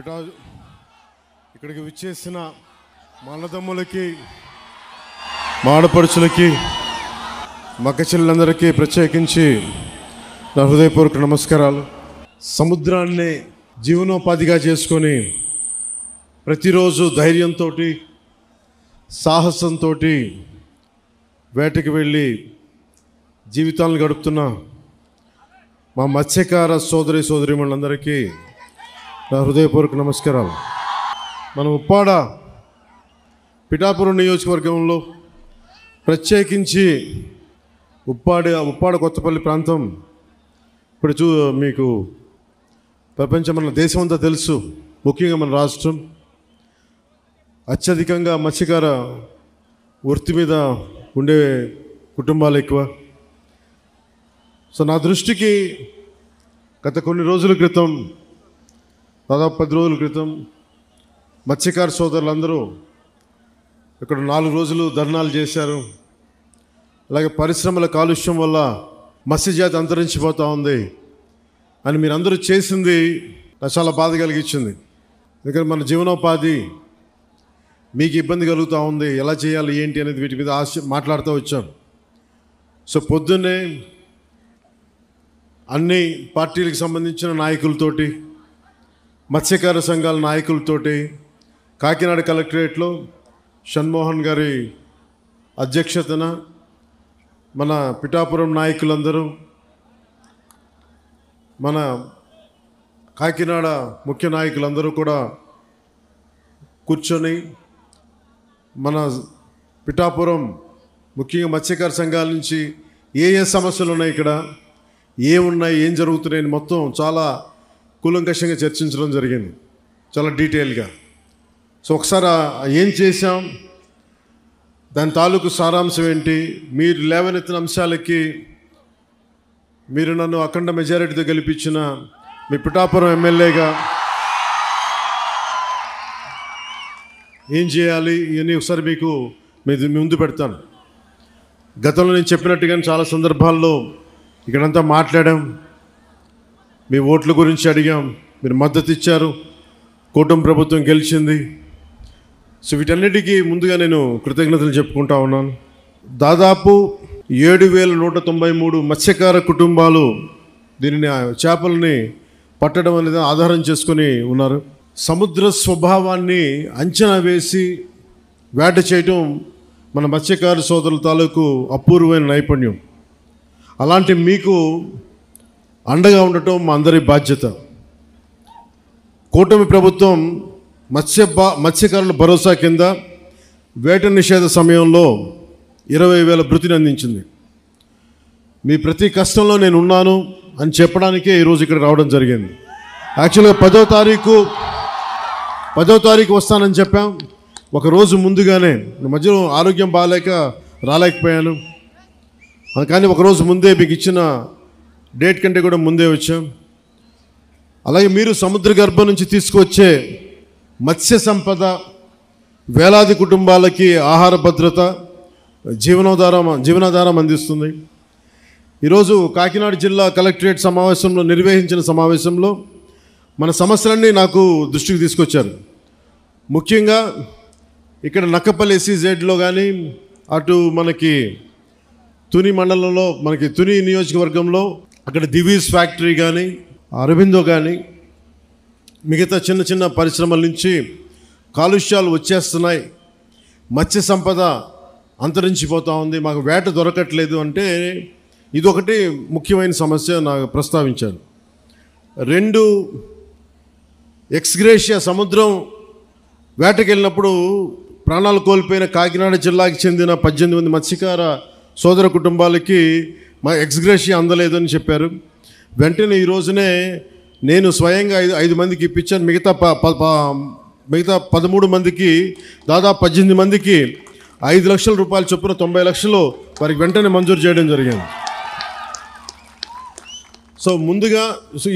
ఇక్కడికి విచ్చేసిన మా అన్నదమ్ములకి, మా ఆడపడుచులకి, మా అక్కచెల్లెలందరికీ ప్రత్యేకించి నా హృదయపూర్వక నమస్కారాలు. సముద్రాన్ని జీవనోపాధిగా చేసుకొని ప్రతిరోజు ధైర్యంతో, సాహసంతో వేటకి వెళ్ళి జీవితాలను గడుపుతున్న మా మత్స్యకార సోదరీమణులందరికీ నా హృదయపూర్వక నమస్కారాలు. మనం ఉప్పాడ పిఠాపురం నియోజకవర్గంలో ప్రత్యేకించి ఉప్పాడ కొత్తపల్లి ప్రాంతం ఇప్పుడు మీకు ప్రపంచం, మన దేశం అంతా తెలుసు. ముఖ్యంగా మన రాష్ట్రం అత్యధికంగా మత్స్యకార వృత్తి మీద ఉండే కుటుంబాలు ఎక్కువ. సో నా దృష్టికి గత కొన్ని రోజుల క్రితం, దాదాపు 10 రోజుల క్రితం మత్స్యకార సోదరులందరూ ఇక్కడ 4 రోజులు ధర్నాలు చేశారు. అలాగే పరిశ్రమల కాలుష్యం వల్ల మత్స్యజాతి అంతరించిపోతూ ఉంది అని మీరందరూ చేసింది నాకు చాలా బాధ కలిగించింది. ఎందుకంటే మన జీవనోపాధి మీకు ఇబ్బంది కలుగుతూ ఉంది, ఎలా చేయాలి ఏంటి అనేది వీటి మీద మాట్లాడుతూ వచ్చాం. సో పొద్దున్నే అన్ని పార్టీలకు సంబంధించిన నాయకులతోటి, మత్స్యకార సంఘాల నాయకులతోటి కాకినాడ కలెక్టరేట్లో షణ్మోహన్ గారి అధ్యక్షతన మన పిఠాపురం నాయకులందరూ, మన కాకినాడ ముఖ్య నాయకులందరూ కూడా కూర్చొని మన పిఠాపురం ముఖ్యంగా మత్స్యకార సంఘాల నుంచి ఏ సమస్యలు ఉన్నాయి, ఇక్కడ ఏమున్నాయి, ఏం జరుగుతున్నాయని మొత్తం చాలా కూలంకషంగా చర్చించడం జరిగింది, చాలా డీటెయిల్గా. సో ఒకసారి ఏం చేశాం, దాని తాలూకు సారాంశం ఏంటి, మీరు లేవనెత్తిన అంశాలకి మీరు నన్ను అఖండ మెజారిటీతో గెలిపించిన మీ పిఠాపురం ఎమ్మెల్యేగా ఏం చేయాలి ఇవన్నీ ఒకసారి మీకు ముందు పెడతాను. గతంలో నేను చెప్పినట్టుగానే చాలా సందర్భాల్లో ఇక్కడంతా మాట్లాడాం, మీ ఓట్ల గురించి అడిగాం, మీరు మద్దతు ఇచ్చారు, కూటమి ప్రభుత్వం గెలిచింది. సో వీటన్నిటికీ ముందుగా నేను కృతజ్ఞతలు చెప్పుకుంటా ఉన్నాను. దాదాపు 7,193 మత్స్యకార కుటుంబాలు దీనిని చేపలని పట్టడం అనేది ఆధారం చేసుకొని ఉన్నారు. సముద్ర స్వభావాన్ని అంచనా వేసి వేట చేయటం మన మత్స్యకార సోదరుల తాలూకు అపూర్వమైన నైపుణ్యం. అలాంటి మీకు అండగా ఉండటం మా అందరి బాధ్యత. కూటమి ప్రభుత్వం మత్స్యకారుల భరోసా కింద వేట నిషేధ సమయంలో 20,000 భృతిని అందించింది. మీ ప్రతి కష్టంలో నేను ఉన్నాను అని చెప్పడానికే ఈరోజు ఇక్కడ రావడం జరిగింది. యాక్చువల్గా 10వ తారీఖు వస్తానని చెప్పాం. ఒకరోజు ముందుగానే, మధ్యలో ఆరోగ్యం బాగాలేక రాలేకపోయాను, కానీ ఒకరోజు ముందే మీకు ఇచ్చిన డేట్ కంటే కూడా ముందే వచ్చాం. అలాగే మీరు సముద్ర గర్భం నుంచి తీసుకొచ్చే మత్స్య సంపద వేలాది కుటుంబాలకి ఆహార భద్రత, జీవనాధారం అందిస్తుంది. ఈరోజు కాకినాడ జిల్లా కలెక్టరేట్ నిర్వహించిన సమావేశంలో మన సమస్యలన్నీ నాకు దృష్టికి తీసుకొచ్చారు. ముఖ్యంగా ఇక్కడ నక్కపల్లి SEZలో కానీ, అటు మనకి తుని మండలంలో, మనకి తుని నియోజకవర్గంలో అక్కడ దివీస్ ఫ్యాక్టరీ కానీ, అరబిందో కానీ, మిగతా చిన్న చిన్న పరిశ్రమల నుంచి కాలుష్యాలు వచ్చేస్తున్నాయి, మత్స్య సంపద అంతరించిపోతూ ఉంది, మాకు వేట దొరకట్లేదు అంటే ఇదొకటి ముఖ్యమైన సమస్య నాకు ప్రస్తావించాను. 2, ఎక్స్గ్రేషియా సముద్రం వేటకెళ్ళినప్పుడు ప్రాణాలు కోల్పోయిన కాకినాడ జిల్లాకి చెందిన 18 మంది మత్స్యకార సోదర కుటుంబాలకి మా ఎక్స్గ్రేషియా అందలేదని చెప్పారు. వెంటనే ఈ రోజునే నేను స్వయంగా 5 మందికి ఇప్పించాను. మిగతా 13 మందికి, దాదాపు 18 మందికి 5 లక్షల రూపాయల చొప్పున 90 లక్షలు వారికి వెంటనే మంజూరు చేయడం జరిగింది. సో ముందుగా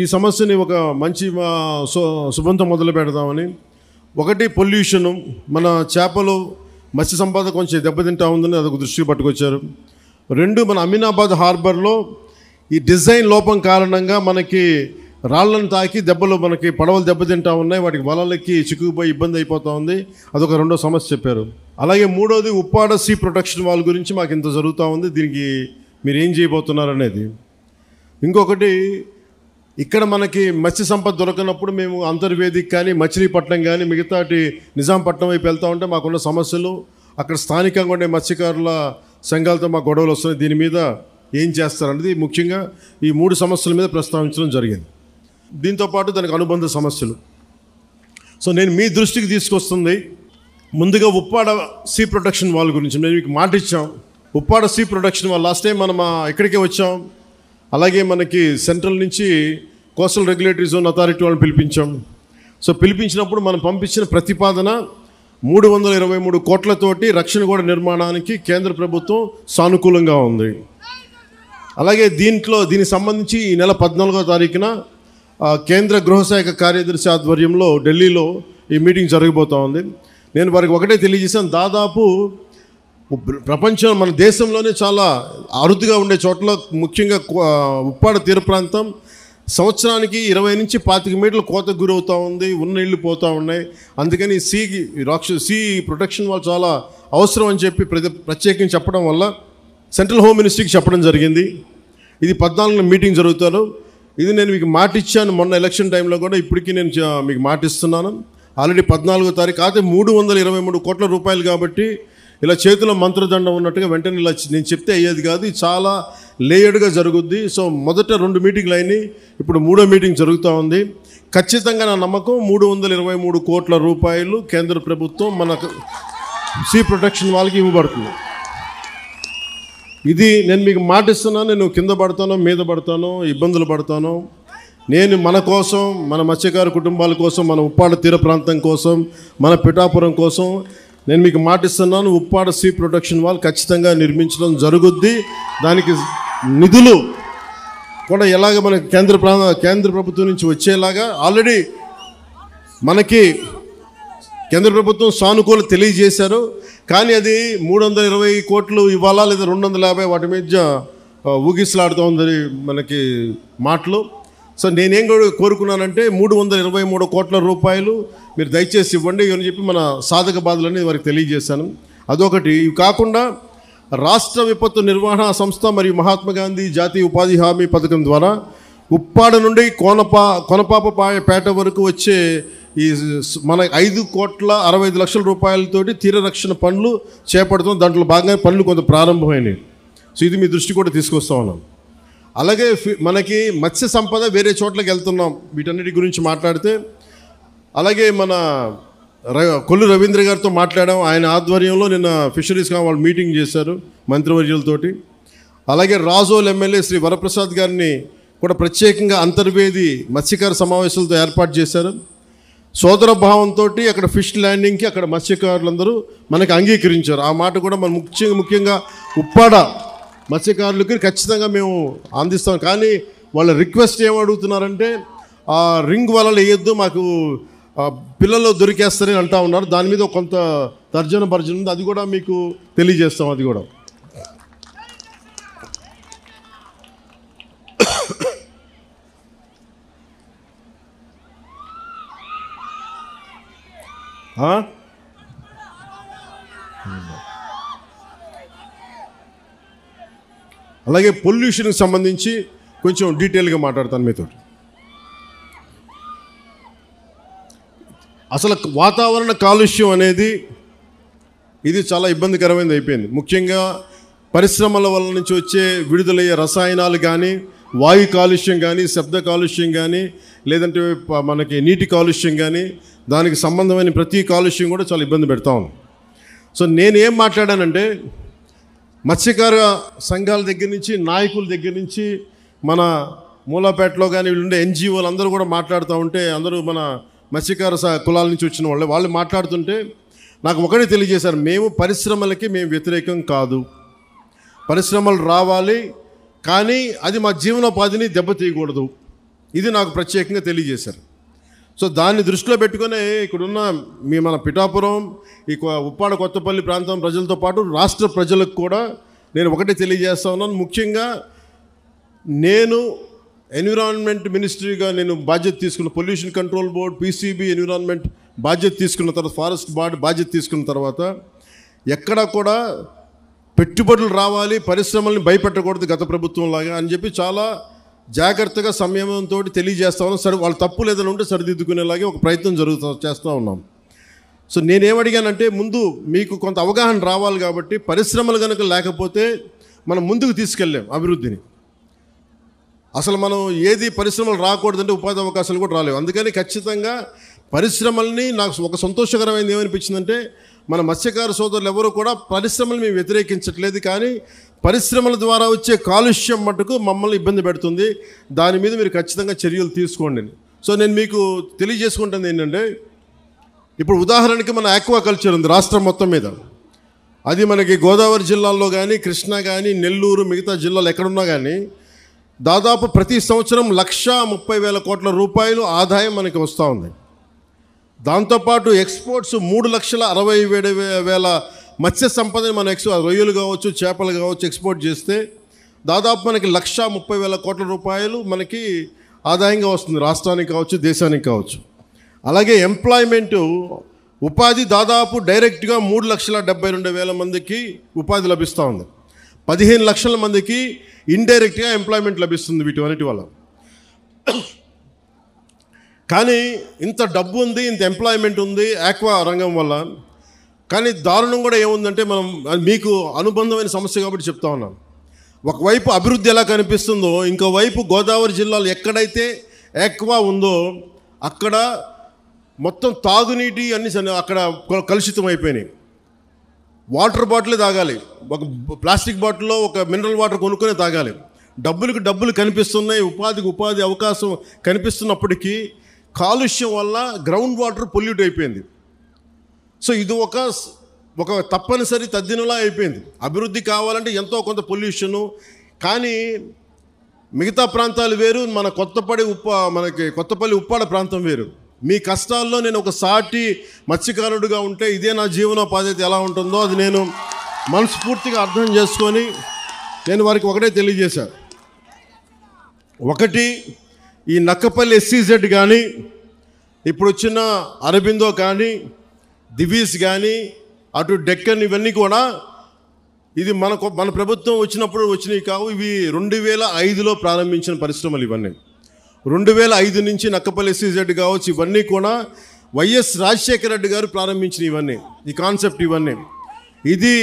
ఈ సమస్యని ఒక మంచి శుభంతో మొదలు పెడదామని. ఒకటి, పొల్యూషను, మన చేపలు మత్స్య సంపద కొంచెం దెబ్బతింటా ఉందని అదొక దృష్టికి పట్టుకొచ్చారు. 2, మన అమీనాబాద్ హార్బర్లో ఈ డిజైన్ లోపం కారణంగా మనకి రాళ్లను తాకి దెబ్బలు మనకి పడవలు దెబ్బతింటా ఉన్నాయి, వాటికి వలలకి చిక్కుకుపోయి ఇబ్బంది అయిపోతూ ఉంది. అదొక రెండో సమస్య చెప్పారు. అలాగే మూడోది ఉప్పాడ సీ ప్రొటెక్షన్ వాల్ గురించి మాకు ఇంత జరుగుతూ ఉంది, దీనికి మీరు ఏం చేయబోతున్నారు అనేది. ఇంకొకటి, ఇక్కడ మనకి మత్స్య సంపద దొరకనప్పుడు మేము అంతర్వేదికి కానీ మచిలీపట్నం కానీ మిగతాటి నిజాంపట్నం వైపు వెళ్తూ ఉంటే మాకున్న సమస్యలు, అక్కడ స్థానికంగా ఉండే మత్స్యకారుల సంఘాలతో మాకు గొడవలు వస్తున్నాయి, దీని మీద ఏం చేస్తారనేది ముఖ్యంగా ఈ 3 సమస్యల మీద ప్రస్తావించడం జరిగింది. దీంతోపాటు దానికి అనుబంధ సమస్యలు. సో నేను మీ దృష్టికి తీసుకొస్తుంది ముందుగా ఉప్పాడ సీ ప్రొటెక్షన్ వాల్ గురించి. మేము మీకు మాట ఇచ్చాం, Uppada sea protection wall last time మనం ఇక్కడికే వచ్చాం. అలాగే మనకి సెంట్రల్ నుంచి కోస్టల్ రెగ్యులేటరీ జోన్ అథారిటీ వాళ్ళని పిలిపించాం. సో పిలిపించినప్పుడు మనం పంపించిన ప్రతిపాదన 323 కోట్లతోటి రక్షణ గోడ నిర్మాణానికి కేంద్ర ప్రభుత్వం సానుకూలంగా ఉంది. అలాగే దీనికి సంబంధించి ఈ నెల 14వ తారీఖున కేంద్ర గృహశాఖ కార్యదర్శి ఆధ్వర్యంలో ఢిల్లీలో ఈ మీటింగ్ జరగబోతూ ఉంది. నేను వారికి ఒకటే తెలియజేశాను, దాదాపు ప్రపంచం మన దేశంలోనే చాలా అరుదుగా ఉండే చోట్ల ముఖ్యంగా ఉప్పాడ తీర ప్రాంతం సంవత్సరానికి 20 నుంచి 25 మీటర్ల కోతకు గురవుతూ ఉంది, ఉన్న ఇళ్ళు పోతూ ఉన్నాయి. అందుకని సీ ప్రొటెక్షన్ వాళ్ళు చాలా అవసరం అని చెప్పి ప్రత్యేకంగా చెప్పడం వల్ల సెంట్రల్ హోమ్ మినిస్ట్రీకి చెప్పడం జరిగింది. ఇది 14న మీటింగ్ జరుగుతారు. ఇది నేను మీకు మాట ఇచ్చాను మొన్న ఎలక్షన్ టైంలో కూడా, ఇప్పటికీ నేను మీకు మాట ఇస్తున్నాను. ఆల్రెడీ 14వ తారీఖు అయితే 323 కోట్ల రూపాయలు కాబట్టి ఇలా చేతిలో మంత్రదండం ఉన్నట్టుగా వెంటనే ఇలా నేను చెప్తే అయ్యేది కాదు, ఇది చాలా లేయర్డ్గా జరుగుద్ది. సో మొదట 2 మీటింగ్లు అయినాయి, ఇప్పుడు 3వ మీటింగ్ జరుగుతూ ఉంది. ఖచ్చితంగా నా నమ్మకం 323 కోట్ల రూపాయలు కేంద్ర ప్రభుత్వం మనకు సీ ప్రొటెక్షన్ వాళ్ళకి ఇవ్వబడుతుంది. ఇది నేను మీకు మాట ఇస్తున్నాను. నేను కింద పడతానో మీద పడతానో ఇబ్బందులు పడతానో, నేను మన కోసం, మన మత్స్యకారు కుటుంబాల కోసం, మన ఉప్పాడ తీర ప్రాంతం కోసం, మన పిఠాపురం కోసం నేను మీకు మాట ఇస్తున్నాను. ఉప్పాడ సీ ప్రొటెక్షన్ వాల్ ఖచ్చితంగా నిర్మించడం జరుగుద్ది. దానికి నిధులు కూడా ఎలాగ మన కేంద్ర ప్రభుత్వం నుంచి వచ్చేలాగా ఆల్రెడీ మనకి కేంద్ర ప్రభుత్వం సానుకూల తెలియజేశారు. కానీ అది 320 కోట్లు ఇవ్వాలా లేదా 250 వాటి మీద ఊగిసలాడుతూ ఉంది మనకి మాటలు. సో నేనేం కోరుకున్నానంటే 323 కోట్ల రూపాయలు మీరు దయచేసి ఇవ్వండి అని చెప్పి మన సాధక బాధలని వారికి తెలియజేశాను. అదొకటి. ఇవి కాకుండా రాష్ట్ర విపత్తు నిర్వహణ సంస్థ మరియు మహాత్మా గాంధీ జాతీయ ఉపాధి హామీ పథకం ద్వారా ఉప్పాడ నుండి కొనపాపపేట వరకు వచ్చే ఈ మన 5,65,00,000 రూపాయలతోటి తీర రక్షణ పనులు చేపడుతున్నాం. దాంట్లో భాగంగా పనులు కొంత ప్రారంభమైనవి. సో ఇది మీ దృష్టి కూడా తీసుకొస్తా ఉన్నాం. అలాగే మనకి మత్స్య సంపద వేరే చోట్లకి వెళ్తున్నాం, వీటన్నిటి గురించి మాట్లాడితే. అలాగే మన కొల్లు రవీంద్ర గారితో మాట్లాడాం, ఆయన ఆధ్వర్యంలో నిన్న ఫిషరీస్ వాళ్ళు మీటింగ్ చేశారు మంత్రివర్యులతోటి. అలాగే రాజోల్ ఎమ్మెల్యే శ్రీ వరప్రసాద్ గారిని కూడా ప్రత్యేకంగా అంతర్వేది మత్స్యకార సమావేశాలతో ఏర్పాటు చేశారు. సోదర భావంతో అక్కడ ఫిష్ ల్యాండింగ్కి అక్కడ మత్స్యకారులందరూ మనకి అంగీకరించారు. ఆ మాట కూడా మనం ముఖ్యంగా ఉప్పాడ మత్స్యకారులకి ఖచ్చితంగా మేము అందిస్తాం. కానీ వాళ్ళ రిక్వెస్ట్ ఏమడుగుతున్నారంటే ఆ రింగ్ వలలు వేయొద్దు, మాకు పిల్లలు దొరికేస్తారని అంటూ ఉన్నారు. దాని మీద కొంత తర్జన భర్జన ఉంది, అది కూడా మీకు తెలియజేస్తాం. అది కూడా అలాగే పొల్యూషన్కి సంబంధించి కొంచెం డీటెయిల్గా మాట్లాడతాను మీతో. అసలు వాతావరణ కాలుష్యం అనేది ఇది చాలా ఇబ్బందికరమైనది అయిపోయింది. ముఖ్యంగా పరిశ్రమల వల్ల నుంచి వచ్చే విడుదలయ్యే రసాయనాలు కానీ, వాయు కాలుష్యం కానీ, శబ్ద కాలుష్యం కానీ, లేదంటే మనకి నీటి కాలుష్యం కానీ, దానికి సంబంధమైన ప్రతి కాలుష్యం కూడా చాలా ఇబ్బంది పెడతా ఉంది. సో నేనేం మాట్లాడానంటే మత్స్యకార సంఘాల దగ్గర నుంచి, నాయకుల దగ్గర నుంచి, మన మూలాపేటలో కానీ వీళ్ళుండే ఎన్జిఓలు అందరూ కూడా మాట్లాడుతూ ఉంటే, అందరూ మన మత్స్యకార కులాల నుంచి వచ్చిన వాళ్ళు మాట్లాడుతుంటే నాకు ఒకటే తెలియజేశారు, మేము పరిశ్రమలకి వ్యతిరేకం కాదు, పరిశ్రమలు రావాలి, కానీ అది మా జీవనోపాధిని దెబ్బతీయకూడదు. ఇది నాకు ప్రత్యేకంగా తెలియజేశారు. సో దాన్ని దృష్టిలో పెట్టుకునే ఇక్కడున్న మన పిఠాపురం, ఈ ఉప్పాడ కొత్తపల్లి ప్రాంతం ప్రజలతో పాటు రాష్ట్ర ప్రజలకు కూడా నేను ఒకటే తెలియజేస్తా ఉన్నాను. ముఖ్యంగా నేను ఎన్విరాన్మెంట్ మినిస్ట్రీగా నేను బాధ్యత తీసుకున్న, pollution control board, PCB, environment బాధ్యత తీసుకున్న తర్వాత, ఫారెస్ట్ బాధ్యత తీసుకున్న తర్వాత ఎక్కడా కూడా పెట్టుబడులు రావాలి, పరిశ్రమల్ని భయపెట్టకూడదు గత ప్రభుత్వం లాగా అని చెప్పి చాలా జాగ్రత్తగా సంయమనంతో తెలియజేస్తా ఉన్నాం. వాళ్ళ తప్పు లేదని ఉంటే సరిదిద్దుకునేలాగే ఒక ప్రయత్నం చేస్తూ ఉన్నాం. సో నేనేమడిగానంటే, ముందు మీకు కొంత అవగాహన రావాలి కాబట్టి పరిశ్రమలు కనుక లేకపోతే మనం ముందుకు తీసుకెళ్ళాం అభివృద్ధిని. అసలు మనం ఏది పరిశ్రమలు రాకూడదంటే ఉపాధి అవకాశాలు కూడా రాలేవు. అందుకని ఖచ్చితంగా పరిశ్రమల్ని, నాకు ఒక సంతోషకరమైనది ఏమనిపించిందంటే, మన మత్స్యకార సోదరులు ఎవరు కూడా పరిశ్రమలు మేము వ్యతిరేకించట్లేదు, కానీ పరిశ్రమల ద్వారా వచ్చే కాలుష్యం మట్టుకు మమ్మల్ని ఇబ్బంది పెడుతుంది, దాని మీద మీరు ఖచ్చితంగా చర్యలు తీసుకోండి. సో నేను మీకు తెలియజేసుకుంటుంది ఏంటంటే, ఇప్పుడు ఉదాహరణకి మన ఆక్వాకల్చర్ ఉంది రాష్ట్రం మొత్తం మీద. అది మనకి గోదావరి జిల్లాల్లో కానీ, కృష్ణా కానీ, నెల్లూరు, మిగతా జిల్లాలు ఎక్కడున్నా కానీ దాదాపు ప్రతి సంవత్సరం 1,30,000 కోట్ల రూపాయలు ఆదాయం మనకి వస్తూ ఉంది. దాంతోపాటు ఎక్స్పోర్ట్స్ 3,67,000 మత్స్య సంపదని మనం రొయ్యలు కావచ్చు, చేపలు కావచ్చు ఎక్స్పోర్ట్ చేస్తే దాదాపు మనకి 1,30,000 కోట్ల రూపాయలు మనకి ఆదాయంగా వస్తుంది, రాష్ట్రానికి కావచ్చు, దేశానికి కావచ్చు. అలాగే ఎంప్లాయ్మెంటు, ఉపాధి దాదాపు డైరెక్ట్గా 3,72,000 మందికి ఉపాధి లభిస్తూ ఉంది. 15 లక్షల మందికి ఇండైరెక్ట్గా ఎంప్లాయ్మెంట్ లభిస్తుంది వీటి వల్ల. కానీ ఇంత డబ్బు ఉంది, ఇంత ఎంప్లాయ్మెంట్ ఉంది ఆక్వా రంగం వల్ల. కానీ దారుణం కూడా ఏముందంటే, మనం మీకు అనుబంధమైన సమస్య కాబట్టి చెప్తా ఉన్నాం. ఒకవైపు అభివృద్ధి ఎలా కనిపిస్తుందో, ఇంకోవైపు గోదావరి జిల్లాలో ఎక్కడైతే ఆక్వా ఉందో అక్కడ మొత్తం తాగునీటి అన్ని అక్కడ కలుషితం అయిపోయినాయి. వాటర్ బాటిలే తాగాలి, ఒక ప్లాస్టిక్ బాటిల్లో ఒక మినరల్ వాటర్ కొనుక్కొని తాగాలి. డబ్బులకు డబ్బులు కనిపిస్తున్నాయి, ఉపాధికి ఉపాధి అవకాశం కనిపిస్తున్నప్పటికీ కాలుష్యం వల్ల గ్రౌండ్ వాటర్ పొల్యూట్ అయిపోయింది. సో ఇది ఒక తప్పనిసరి తద్దినలా అయిపోయింది. అభివృద్ధి కావాలంటే ఎంతో కొంత పొల్యూషను, కానీ మిగతా ప్రాంతాలు వేరు, మనకి కొత్తపల్లి ఉప్పాడ ప్రాంతం వేరు. మీ కష్టాల్లో నేను ఒక సాటి మత్స్యకారుడిగా ఉంటే ఇదే నా జీవనోపాధి ఎలా ఉంటుందో అది నేను మనస్ఫూర్తిగా అర్థం చేసుకొని నేను వారికి ఒకటే తెలియజేశాను. ఒకటి, ఈ నక్కపల్లి SEZ కానీ, ఇప్పుడు వచ్చిన అరబిందో కానీ, దివీస్ కానీ, అటు డెక్కన్, ఇవన్నీ కూడా ఇది మన ప్రభుత్వం వచ్చినప్పుడు వచ్చినవి కావు. ఇవి 2005లో ప్రారంభించిన పరిశ్రమలు. ఇవన్నీ 2005 నుంచి నక్కపల్లి SEZ కావచ్చు, ఇవన్నీ కూడా వైఎస్ రాజశేఖర రెడ్డి గారు ప్రారంభించిన ఇవన్నీ, ఈ కాన్సెప్ట్ ఇవన్నీ. ఇది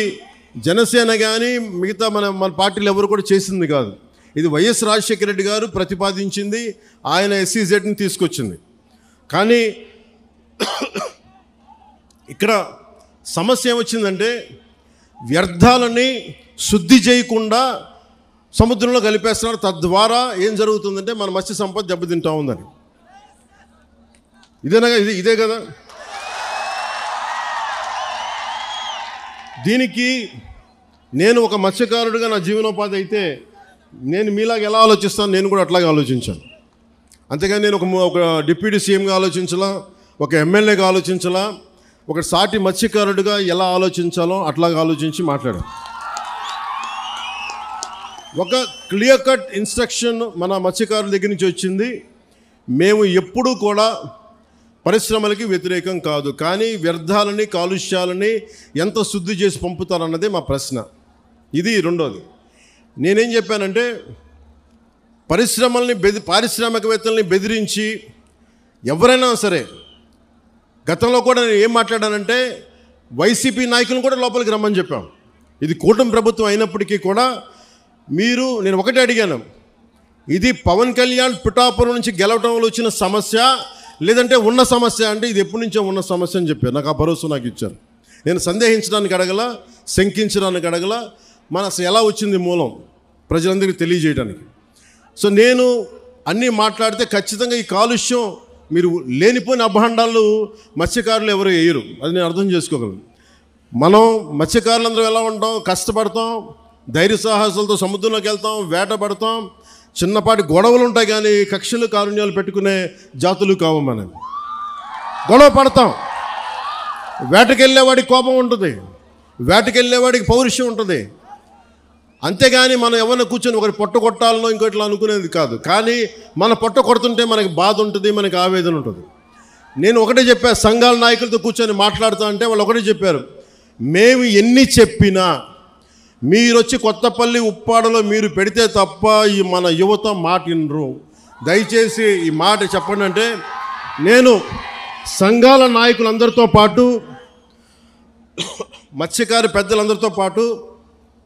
జనసేన కానీ మిగతా మన పార్టీలు ఎవరు కూడా చేసింది కాదు. ఇది వైఎస్ రాజశేఖర రెడ్డి గారు ప్రతిపాదించింది, ఆయన SEZని తీసుకొచ్చింది. కానీ ఇక్కడ సమస్య ఏమొచ్చిందంటే, వ్యర్థాలని శుద్ధి చేయకుండా సముద్రంలో కలిపేస్తున్నారు. తద్వారా ఏం జరుగుతుందంటే మన మత్స్య సంపద దెబ్బతింటా ఉందని. ఇదే కదా. దీనికి నేను ఒక మత్స్యకారుడిగా నా జీవనోపాధి అయితే నేను మీలాగా ఎలా ఆలోచిస్తాను, నేను కూడా అట్లాగే ఆలోచించాను. అంతేగాని నేను ఒక డిప్యూటీ సీఎంగా ఆలోచించాలా, ఒక ఎమ్మెల్యేగా ఆలోచించాలా, ఒక సాటి మత్స్యకారుడిగా ఎలా ఆలోచించాలో అట్లాగా ఆలోచించి మాట్లాడాను. ఒక క్లియర్ కట్ ఇన్స్ట్రక్షన్ మన మత్స్యకారుల దగ్గర నుంచి వచ్చింది. మేము ఎప్పుడూ కూడా పరిశ్రమలకి వ్యతిరేకం కాదు, కానీ వ్యర్థాలని, కాలుష్యాలని ఎంత శుద్ధి చేసి పంపుతారన్నదే మా ప్రశ్న. ఇది రెండోది. నేనేం చెప్పానంటే, పారిశ్రామికవేత్తల్ని బెదిరించి ఎవరైనా సరే, గతంలో కూడా నేను ఏం మాట్లాడానంటే, వైసీపీ నాయకులను కూడా లోపలికి రమ్మని చెప్పాం. ఇది కూటమి ప్రభుత్వం అయినప్పటికీ కూడా నేను ఒకటే అడిగాను, ఇది పవన్ కళ్యాణ్ పిఠాపురం నుంచి గెలవడంలో వచ్చిన సమస్య లేదంటే ఉన్న సమస్య అంటే ఇది ఎప్పటి నుంచో ఉన్న సమస్య అని చెప్పారు. నాకు ఆ భరోసా నాకు ఇచ్చారు. నేను సందేహించడానికి అడగల, శంకించడానికి అడగల, అసలు ఎలా వచ్చింది మూలం ప్రజలందరికీ తెలియజేయడానికి. సో నేను అన్నీ మాట్లాడితే ఖచ్చితంగా ఈ కాలుష్యం మీరు లేనిపోయిన అభాండాలు మత్స్యకారులు ఎవరు వేయరు, అది నేను అర్థం చేసుకోగలను. మనం మత్స్యకారులందరూ ఎలా ఉంటాం, కష్టపడతాం, ధైర్య సాహసాలతో సముద్రంలోకి వెళ్తాం, వేటపడతాం, చిన్నపాటి గొడవలు ఉంటాయి, కానీ కక్షలు కారుణ్యాలు పెట్టుకునే జాతులు కావు. మనం గొడవ పడతాం, వేటకెళ్ళేవాడికి కోపం ఉంటుంది, వేటకెళ్ళేవాడికి పౌరుషం ఉంటుంది, అంతేగాని మనం ఎవరైనా కూర్చొని ఒకరి పొట్ట కొట్టాలనో ఇంకోట్లా అనుకునేది కాదు. కానీ మన పొట్ట కొడుతుంటే మనకి బాధ ఉంటుంది, మనకి ఆవేదన ఉంటుంది. నేను ఒకటే చెప్పా, సంఘాల నాయకులతో కూర్చొని మాట్లాడుతూ అంటే వాళ్ళు ఒకటే చెప్పారు, మేము ఎన్ని చెప్పినా మీరు వచ్చి కొత్తపల్లి ఉప్పాడలో మీరు పెడితే తప్ప ఈ మన యువత మాట వినరు, దయచేసి ఈ మాట చెప్పండి అంటే. నేను సంఘాల నాయకులందరితో పాటు మత్స్యకారు పెద్దలందరితో పాటు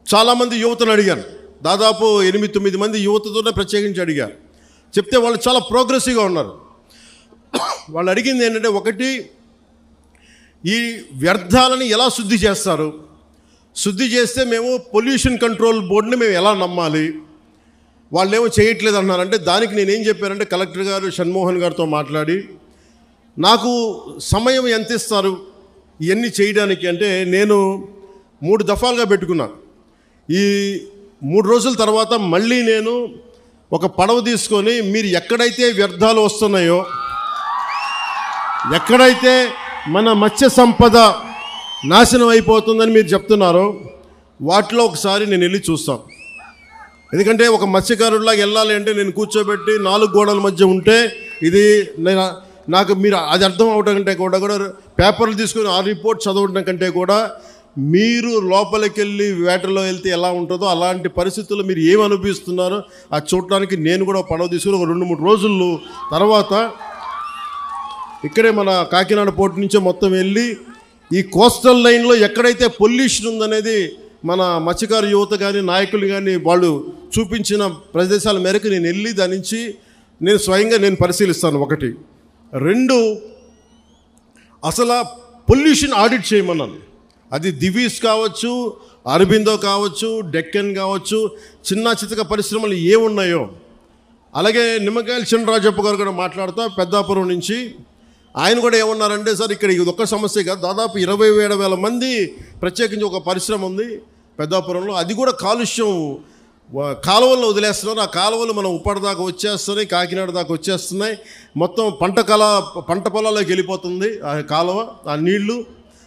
చాలామంది యువతను అడిగాను. దాదాపు 8-9 మంది యువతతోనే ప్రత్యేకించి అడిగారు. చెప్తే వాళ్ళు చాలా ప్రోగ్రెసివ్గా ఉన్నారు. వాళ్ళు అడిగింది ఏంటంటే, ఒకటి, ఈ వ్యర్థాలని ఎలా శుద్ధి చేస్తారు, శుద్ధి చేస్తే మేము పొల్యూషన్ కంట్రోల్ బోర్డుని మేము ఎలా నమ్మాలి, వాళ్ళు ఏమో చేయట్లేదు అన్నారంటే దానికి నేనేం చెప్పానంటే, కలెక్టర్ గారు షణ్మోహన్ గారితో మాట్లాడి నాకు సమయం ఎంత ఇస్తారు ఇవన్నీ చేయడానికి అంటే, నేను 3 దఫాలుగా పెట్టుకున్నాను. ఈ 3 రోజుల తర్వాత మళ్ళీ నేను ఒక పడవ తీసుకొని మీరు ఎక్కడైతే వ్యర్థాలు వస్తున్నాయో, ఎక్కడైతే మన మత్స్య సంపద నాశనం అయిపోతుందని మీరు చెప్తున్నారో వాటిలో ఒకసారి నేను వెళ్ళి చూస్తాను. ఎందుకంటే ఒక మత్స్యకారుడిలాగా వెళ్ళాలి అంటే నేను కూర్చోబెట్టి 4 గోడల మధ్య ఉంటే ఇది నాకు మీరు అది అర్థం అవడం కంటే కూడా పేపర్లు తీసుకొని ఆ రిపోర్ట్ చదవడం కంటే కూడా మీరు లోపలికి వెళ్ళి వేటలో వెళ్తే ఎలా ఉంటుందో అలాంటి పరిస్థితుల్లో మీరు ఏమి అనుభవిస్తున్నారో అది చూడటానికి నేను కూడా పడవ తీసుకుని ఒక 2-3 రోజులు తర్వాత ఇక్కడే మన కాకినాడ పోర్టు నుంచే మొత్తం వెళ్ళి ఈ కోస్టల్ లైన్లో ఎక్కడైతే పొల్యూషన్ ఉందనేది మన మత్స్యకారు యువత కానీ నాయకులు కానీ వాళ్ళు చూపించిన ప్రదేశాల మేరకు నేను వెళ్ళి దాని నుంచి నేను స్వయంగా నేను పరిశీలిస్తాను. 1, 2, అసలు పొల్యూషన్ ఆడిట్ చేయమన్నాను. అది దివీస్ కావచ్చు, అరబిందో కావచ్చు, డెక్కన్ కావచ్చు, చిన్న చితక పరిశ్రమలు ఏమున్నాయో. అలాగే నిమ్మకాయల చినరాజప్ప గారు కూడా మాట్లాడుతూ పెద్దాపురం నుంచి ఆయన కూడా ఏమన్నారంటే, సార్ ఇక్కడ ఇది ఒక్క సమస్య కాదు, దాదాపు 27,000 మంది ప్రత్యేకించి ఒక పరిశ్రమ ఉంది పెద్దాపురంలో, అది కూడా కాలుష్యం కాలువల్లో వదిలేస్తున్నారు. ఆ కాలువలు మనం ఉప్పాడ దాకా వచ్చేస్తున్నాయి, కాకినాడ దాకా వచ్చేస్తున్నాయి, మొత్తం పంట పొలాల్లోకి వెళ్ళిపోతుంది ఆ కాలువ, ఆ నీళ్లు.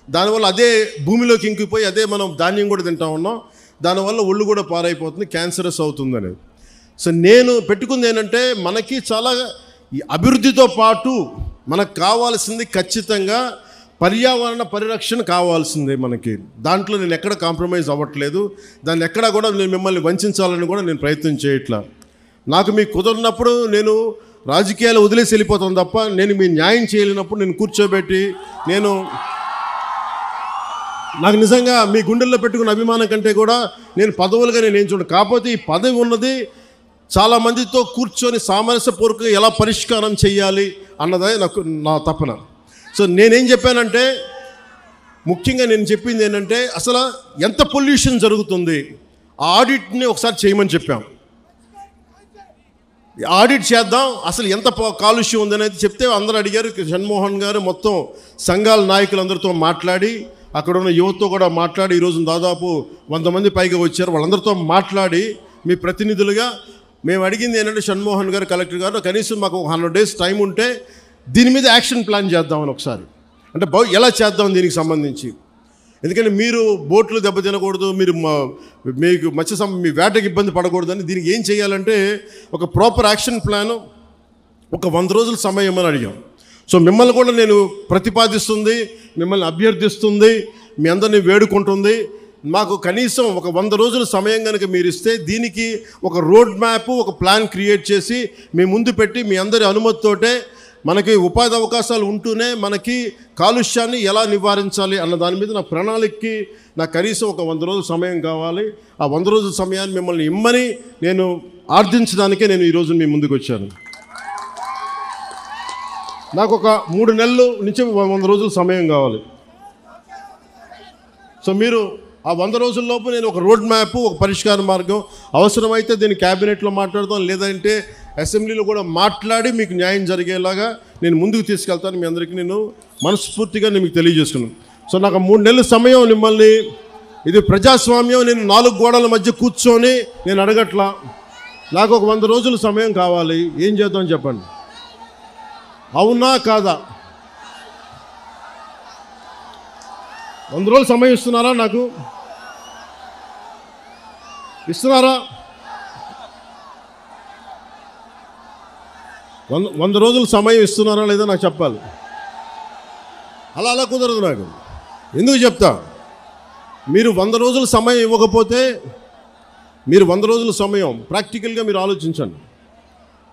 దానివల్ల అదే భూమిలోకి ఇంకిపోయి అదే మనం ధాన్యం కూడా తింటా ఉన్నాం, దానివల్ల ఒళ్ళు కూడా పారైపోతుంది, క్యాన్సరస్ అవుతుంది అనేది. సో నేను పెట్టుకుంది ఏంటంటే, మనకి చాలా ఈ అభివృద్ధితో పాటు మనకు కావాల్సింది ఖచ్చితంగా పర్యావరణ పరిరక్షణ కావాల్సిందే మనకి. దాంట్లో నేను ఎక్కడ కాంప్రమైజ్ అవ్వట్లేదు, దాన్ని ఎక్కడా కూడా నేను మిమ్మల్ని వంచాలని కూడా నేను ప్రయత్నం చేయట్లా. నాకు మీకు కుదరినప్పుడు నేను రాజకీయాలు వదిలేసి వెళ్ళిపోతాను తప్ప నేను మీ న్యాయం చేయలేనప్పుడు నేను కూర్చోబెట్టి నాకు నిజంగా మీ గుండెల్లో పెట్టుకున్న అభిమానం కంటే కూడా నేను పదవులుగా నేను ఏం చూడండి. కాకపోతే ఈ పదవి ఉన్నది చాలామందితో కూర్చొని సామరస్యపూర్వకంగా ఎలా పరిష్కారం చేయాలి అన్నదే నా తపన. సో నేనేం చెప్పానంటే, ముఖ్యంగా నేను చెప్పింది ఏంటంటే, అసలు ఎంత పొల్యూషన్ జరుగుతుంది ఆ ఆడిట్ని ఒకసారి చేయమని చెప్పాం. ఆడిట్ చేద్దాం, అసలు ఎంత కాలుష్యం ఉందనేది చెప్తే అందరూ అడిగారు. షణ్మోహన్ గారు మొత్తం సంఘాల నాయకులందరితో మాట్లాడి, అక్కడ ఉన్న యువతతో కూడా మాట్లాడి, ఈరోజు దాదాపు 100 మంది పైగా వచ్చారు. వాళ్ళందరితో మాట్లాడి మీ ప్రతినిధులుగా మేము అడిగింది ఏంటంటే, షణ్మోహన్ గారు, కలెక్టర్ గారు, కనీసం మాకు 100 days టైం ఉంటే దీని మీద యాక్షన్ ప్లాన్ చేద్దామని ఒకసారి, అంటే ఎలా చేద్దాం దీనికి సంబంధించి. ఎందుకంటే మీరు బోట్లు దెబ్బతినకూడదు, మీకు మీ వేటకి ఇబ్బంది పడకూడదని దీనికి ఏం చేయాలంటే ఒక ప్రాపర్ యాక్షన్ ప్లాను, ఒక 100 రోజుల సమయం అని అడిగాం. సో మిమ్మల్ని కూడా నేను ప్రతిపాదిస్తుంది, మిమ్మల్ని అభ్యర్థిస్తుంది, మీ అందరినీ వేడుకుంటుంది. మాకు కనీసం ఒక 100 రోజుల సమయం కనుక మీరు ఇస్తే దీనికి ఒక రోడ్ మ్యాప్, ఒక ప్లాన్ క్రియేట్ చేసి మీ ముందు పెట్టి మీ అందరి అనుమతితోటే మనకి ఉపాధి అవకాశాలు ఉంటూనే మనకి కాలుష్యాన్ని ఎలా నివారించాలి అన్న దాని మీద నా ప్రణాళికకి నాకు కనీసం ఒక 100 రోజుల సమయం కావాలి. ఆ 100 రోజుల సమయాన్ని మిమ్మల్ని ఇమ్మని నేను ఆర్థించడానికే నేను ఈరోజు మీ ముందుకు వచ్చాను. నాకు ఒక 3 నెలల నుంచి 100 రోజుల సమయం కావాలి. సో మీరు ఆ 100 రోజుల్లోపు నేను ఒక రోడ్ మ్యాప్, ఒక పరిష్కార మార్గం, అవసరమైతే దీన్ని క్యాబినెట్లో మాట్లాడతాం, లేదంటే అసెంబ్లీలో కూడా మాట్లాడి మీకు న్యాయం జరిగేలాగా నేను ముందుకు తీసుకెళ్తాను. మీ అందరికీ నేను మనస్ఫూర్తిగా నేను మీకు తెలియజేస్తున్నాను. సో నాకు 3 నెలల సమయం మిమ్మల్ని, ఇది ప్రజాస్వామ్యం, నేను 4 గోడల మధ్య కూర్చొని నేను అడగట్లా. నాకు ఒక 100 రోజుల సమయం కావాలి. ఏం చేద్దాం చెప్పండి, అవునా కాదా? 100 రోజులు సమయం ఇస్తున్నారా నాకు? ఇస్తున్నారా? 100 రోజులు సమయం ఇస్తున్నారా లేదా నాకు చెప్పాలి. అలా కుదరదు నాకు. ఎందుకు చెప్తా, మీరు 100 రోజులు సమయం ఇవ్వకపోతే, మీరు 100 రోజుల సమయం ప్రాక్టికల్గా మీరు ఆలోచించండి.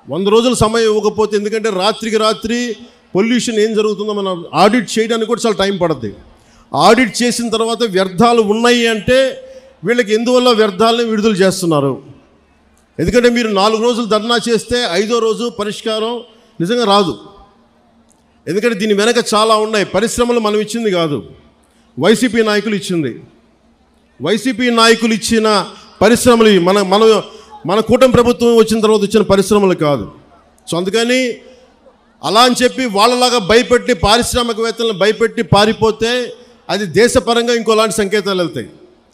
100 రోజుల సమయం ఇవ్వకపోతే, ఎందుకంటే రాత్రికి రాత్రి పొల్యూషన్ ఏం జరుగుతుందో మనం ఆడిట్ చేయడానికి కూడా చాలా టైం పడుతుంది. ఆడిట్ చేసిన తర్వాత వ్యర్థాలు ఉన్నాయి అంటే వీళ్ళకి ఎందువల్ల వ్యర్థాలని విడుదల చేస్తున్నారు. ఎందుకంటే మీరు 4 రోజులు ధర్నా చేస్తే 5వ రోజు పరిష్కారం నిజంగా రాదు. ఎందుకంటే దీని వెనక చాలా ఉన్నాయి. పరిశ్రమలు మనం ఇచ్చింది కాదు, వైసీపీ నాయకులు ఇచ్చింది. వైసీపీ నాయకులు ఇచ్చిన పరిశ్రమలు మన కూటమి ప్రభుత్వం వచ్చిన తర్వాత వచ్చిన పరిశ్రమలు కాదు. సో అందుకని అలా అని చెప్పి వాళ్ళలాగా భయపెట్టి పారిశ్రామికవేత్తలను భయపెట్టి పారిపోతే అది దేశపరంగా ఇంకోలాంటి సంకేతాలు వెళ్తాయి,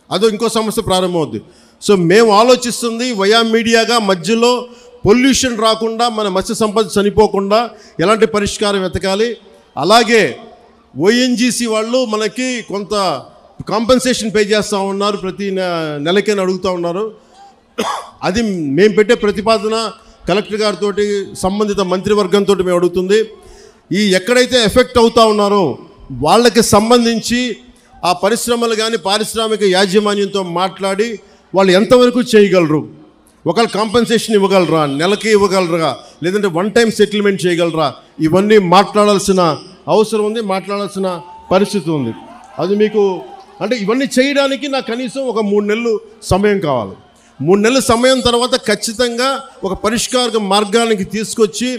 అదో ఇంకో సమస్య ప్రారంభమవుద్ది. సో మేము ఆలోచిస్తుంది వయా మీడియాగా మధ్యలో పొల్యూషన్ రాకుండా, మన మత్స్య సంపద చనిపోకుండా ఎలాంటి పరిష్కారం వెతకాలి. అలాగే ఓఎన్జీసీ వాళ్ళు మనకి కొంత కాంపెన్సేషన్ పే చేస్తూ ఉన్నారు, ప్రతి నెలకైనా అడుగుతూ ఉన్నారు. అది మేము పెట్టే ప్రతిపాదన కలెక్టర్ గారితో సంబంధిత మంత్రివర్గంతో మేము అడుగుతుంది. ఈ ఎక్కడైతే ఎఫెక్ట్ అవుతూ ఉన్నారో వాళ్ళకి సంబంధించి ఆ పరిశ్రమలు కానీ పారిశ్రామిక యాజమాన్యంతో మాట్లాడి వాళ్ళు ఎంతవరకు చేయగలరు, ఒకవేళ కాంపెన్సేషన్ ఇవ్వగలరా, నెలకి ఇవ్వగలరా, లేదంటే 1 టైం సెటిల్మెంట్ చేయగలరా, ఇవన్నీ మాట్లాడాల్సిన అవసరం ఉంది, మాట్లాడాల్సిన పరిస్థితి ఉంది. అది మీకు అంటే ఇవన్నీ చేయడానికి నాకు కనీసం ఒక 3 నెలలు సమయం కావాలి. 3 నెలల సమయం తర్వాత ఖచ్చితంగా ఒక పరిష్కార మార్గానికి తీసుకొచ్చి,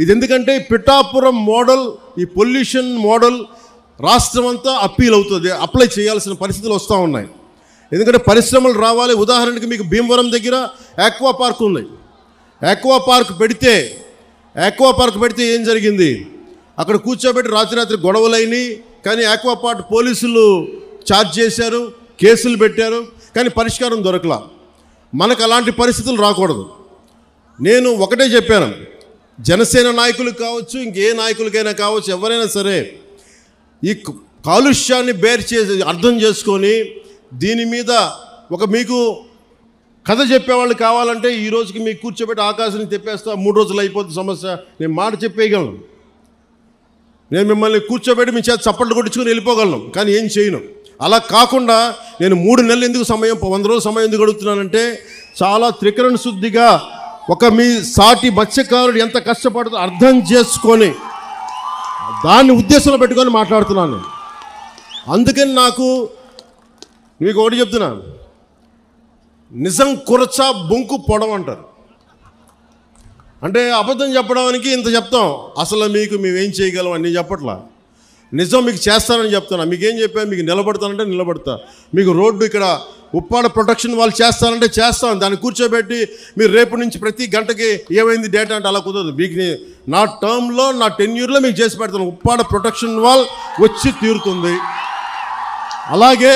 ఇది ఎందుకంటే పిఠాపురం మోడల్, ఈ పొల్యూషన్ మోడల్ రాష్ట్రం అంతా అప్పీల్ అవుతుంది, అప్లై చేయాల్సిన పరిస్థితులు వస్తూ ఉన్నాయి. ఎందుకంటే పరిశ్రమలు రావాలి. ఉదాహరణకి మీకు భీమవరం దగ్గర ఆక్వా పార్క్ ఉంది. ఆక్వా పార్క్ పెడితే ఏం జరిగింది, అక్కడ కూర్చోబెట్టి రాత్రి గొడవలైనవి. కానీ ఆక్వా పార్క్ పోలీసులు ఛార్జ్ చేశారు, కేసులు పెట్టారు, కానీ పరిష్కారం దొరకలా. మనకు అలాంటి పరిస్థితులు రాకూడదు. నేను ఒకటే చెప్పాను, జనసేన నాయకులకు కావచ్చు, ఇంకే నాయకులకైనా కావచ్చు, ఎవరైనా సరే ఈ కాలుష్యాన్ని అర్థం చేసుకొని దీని మీద ఒక మీకు కథ చెప్పేవాళ్ళు కావాలంటే ఈ రోజుకి మీకు కూర్చోబెట్టి ఆకాశాన్ని తెప్పేస్తా, 3 రోజులు అయిపోతుంది సమస్య, నేను మాట చెప్పేయగలను. నేను మిమ్మల్ని కూర్చోబెట్టి మీ చేత చప్పట్లు కొట్టించుకొని వెళ్ళిపోగలను, కానీ ఏం చేయను. అలా కాకుండా నేను 3 నెలలు ఎందుకు సమయం, 100 రోజులు సమయం ఎందుకు అడుగుతున్నానంటే, చాలా త్రికరణ శుద్ధిగా ఒక మీ సాటి మత్స్యకారుడు ఎంత కష్టపడుతుందో అర్థం చేసుకొని దాన్ని ఉద్దేశంలో పెట్టుకొని మాట్లాడుతున్నాను. అందుకని నాకు మీకు ఒకటి చెప్తున్నాను, నిజం కురచ బొంకు పొడవు అంటారు. అంటే అబద్ధం చెప్పడానికి ఇంత చెప్తాం, అసలు మేమేం చేయగలం అని చెప్పట్లా. నిజం మీకు చేస్తానని చెప్తున్నా. మీకేం చెప్పాను, మీకు నిలబడతానంటే నిలబడతా. మీకు రోడ్డు ఇక్కడ ఉప్పాడ ప్రొటెక్షన్ వాళ్ళు చేస్తానంటే చేస్తాను. దాన్ని కూర్చోబెట్టి మీరు రేపు నుంచి ప్రతి గంటకి ఏమైంది డేటా అంటే అలా కుదరదు. మీకు నా టర్మ్లో, నా టెన్యూర్లో మీకు చేసి పెడతాను. ఉప్పాడ ప్రొటెక్షన్ వాల్ వచ్చి తీరుతుంది. అలాగే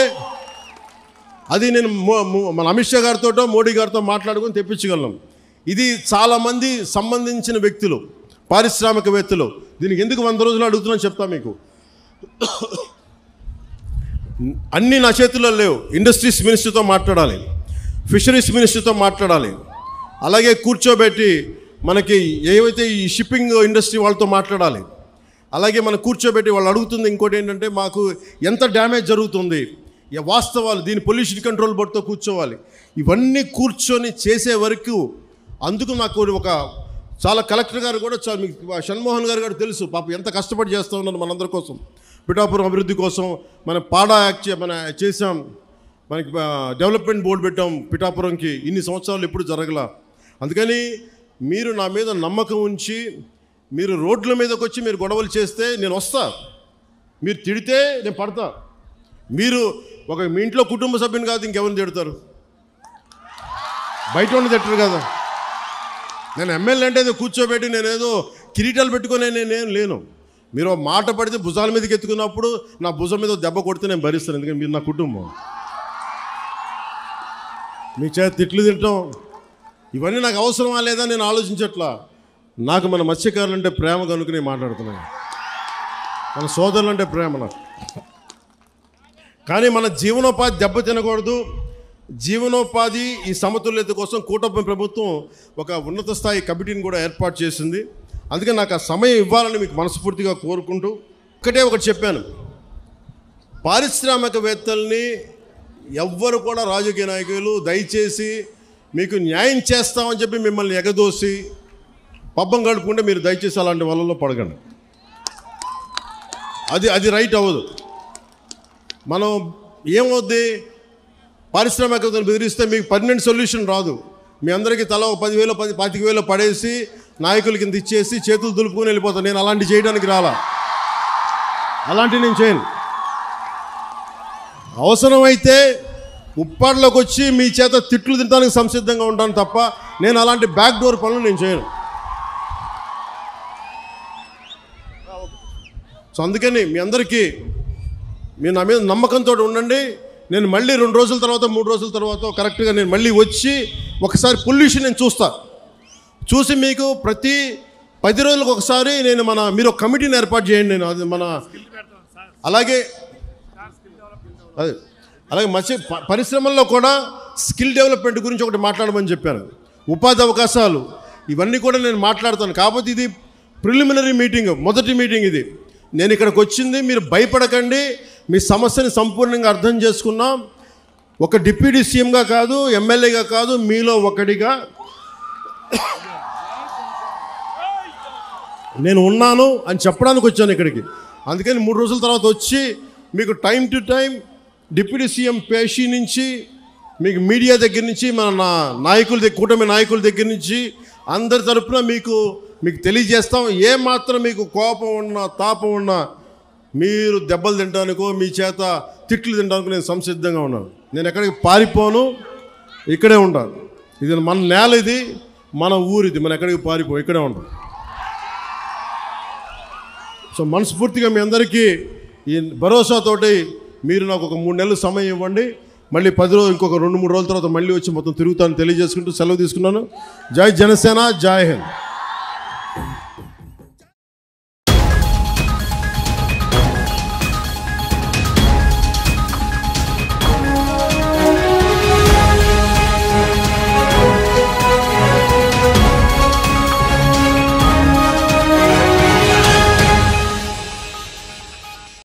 అది నేను మన అమిత్ షా గారితో, మోడీ గారితో మాట్లాడుకొని తెప్పించగలను. ఇది చాలామంది సంబంధించిన వ్యక్తులు, పారిశ్రామికవేత్తలు. దీనికి ఎందుకు 100 రోజులు అడుగుతున్నాను చెప్తా మీకు. అన్నీ నా చేతుల్లో లేవు. ఇండస్ట్రీస్ మినిస్టర్తో మాట్లాడాలి, ఫిషరీస్ మినిస్టర్తో మాట్లాడాలి, అలాగే కూర్చోబెట్టి మనకి ఏవైతే ఈ షిప్పింగ్ ఇండస్ట్రీ వాళ్ళతో మాట్లాడాలి. అలాగే మనం కూర్చోబెట్టి వాళ్ళు అడుగుతుంది ఇంకోటి ఏంటంటే, మాకు ఎంత డ్యామేజ్ జరుగుతుంది, వాస్తవాలు, దీని పొల్యూషన్ కంట్రోల్ బోర్డుతో కూర్చోవాలి. ఇవన్నీ కూర్చొని చేసే వరకు అందుకు నాకు ఒక చాలా కలెక్టర్ గారు కూడా చాలా మీకు షణ్మోహన్ గారు తెలుసు, పాపం ఎంత కష్టపడి చేస్తూ ఉన్నారు మనందరి కోసం, పిఠాపురం అభివృద్ధి కోసం. మన పాడా యాక్ట్ చేసాం, మనకి డెవలప్మెంట్ బోర్డు పెట్టాం పిఠాపురంకి. ఇన్ని సంవత్సరాలు ఎప్పుడు జరగల. అందుకని మీరు నా మీద నమ్మకం ఉంచి మీరు రోడ్ల మీదకి వచ్చి మీరు గొడవలు చేస్తే నేను వస్తా, మీరు తిడితే నేను పడతా. మీరు మీ ఇంట్లో కుటుంబ సభ్యుని కాదు ఇంకెవరిని తిడతారు, బయట ఉండి తిట్టరు కదా. నేను ఎమ్మెల్యే అంటే కూర్చోబెట్టి నేనేదో కిరీటాలు పెట్టుకొని నేనేం లేను. మీరు మాట పడితే భుజాల మీదకి ఎత్తుకున్నప్పుడు నా భుజం మీద దెబ్బ కొడితే నేను భరిస్తాను, ఎందుకంటే మీరు నా కుటుంబం. మీ చేత తిట్లు తింటాం ఇవన్నీ నాకు అవసరమా లేదా నేను ఆలోచించట్లా. నాకు మన మత్స్యకారులు అంటే ప్రేమ కనుక నేను మాట్లాడుతున్నాను, మన సోదరులు అంటే ప్రేమ నాకు. కానీ మన జీవనోపాధి దెబ్బ తినకూడదు, జీవనోపాధి ఈ సమతుల్యత కోసం కూటమి ప్రభుత్వం ఒక ఉన్నత స్థాయి కమిటీని కూడా ఏర్పాటు చేసింది. అందుకే నాకు ఆ సమయం ఇవ్వాలని మీకు మనస్ఫూర్తిగా కోరుకుంటూ ఒకటి చెప్పాను, పారిశ్రామికవేత్తల్ని ఎవ్వరు కూడా రాజకీయ నాయకులు దయచేసి మీకు న్యాయం చేస్తామని చెప్పి మిమ్మల్ని ఎగదోసి పబ్బం గడుపుకుంటే మీరు దయచేసి అలాంటి వలలో పడగండి. అది రైట్ అవ్వదు. మనం ఏమవుద్ది, పారిశ్రామికవేత్తలు బెదిరిస్తే మీకు పర్మనెంట్ సొల్యూషన్ రాదు. మీ అందరికీ తల 10,000 25,000 పడేసి నాయకుల కింద ఇచ్చేసి చేతులు దులుపుకొని వెళ్ళిపోతాను. నేను అలాంటి చేయడానికి రాలా, అలాంటివి నేను చేయను. అవసరమైతే ఉప్పాడలోకి వచ్చి మీ చేత తిట్లు తినడానికి సంసిద్ధంగా ఉంటాను తప్ప నేను అలాంటి బ్యాక్ డోర్ పనులు నేను చేయను. సో అందుకని మీ అందరికీ మీరు నా మీద నమ్మకంతో ఉండండి. నేను మళ్ళీ 2 రోజుల తర్వాత 3 రోజుల తర్వాత కరెక్ట్గా నేను మళ్ళీ వచ్చి ఒకసారి పొల్యూషన్ నేను చూసి మీకు ప్రతి 10 రోజులకు ఒకసారి నేను మీరు ఒక కమిటీని ఏర్పాటు చేయండి. నేను అది అలాగే పరిశ్రమల్లో కూడా స్కిల్ డెవలప్మెంట్ గురించి ఒకటి మాట్లాడమని చెప్పాను. ఉపాధి అవకాశాలు ఇవన్నీ కూడా నేను మాట్లాడతాను. కాకపోతే ఇది ప్రిలిమినరీ మీటింగ్, మొదటి మీటింగ్ ఇది. నేను ఇక్కడికి వచ్చింది, మీరు భయపడకండి, మీ సమస్యని సంపూర్ణంగా అర్థం చేసుకున్నాం. ఒక డిప్యూటీ సీఎంగా కాదు, ఎమ్మెల్యేగా కాదు, మీలో ఒకటిగా నేను ఉన్నాను అని చెప్పడానికి వచ్చాను ఇక్కడికి. అందుకని 3 రోజుల తర్వాత వచ్చి మీకు time to time deputy CM పేషీ నుంచి మీకు మీడియా దగ్గర నుంచి మన కూటమి నాయకుల దగ్గర నుంచి అందరి తరపున మీకు తెలియజేస్తాం. ఏమాత్రం మీకు కోపం ఉన్నా తాపం ఉన్నా మీరు దెబ్బలు తినడానికో మీ చేత తిట్లు తినడానికి నేను సంసిద్ధంగా ఉన్నాను. నేను ఎక్కడికి పారిపోను, ఇక్కడే ఉంటాను. ఇది మన నేల, ఇది మన ఊరిది, మనం ఎక్కడికి పారిపో, ఇక్కడే ఉంటాం. సో మనస్ఫూర్తిగా మీ అందరికీ ఈ భరోసాతోటి మీరు నాకు ఒక 3 నెలలు సమయం ఇవ్వండి. మళ్ళీ 10 రోజులు ఇంకొక 2-3 రోజుల తర్వాత మళ్ళీ వచ్చి మొత్తం తిరుగుతాను తెలియజేసుకుంటూ సెలవు తీసుకున్నాను. జై జనసేన, జై హింద్.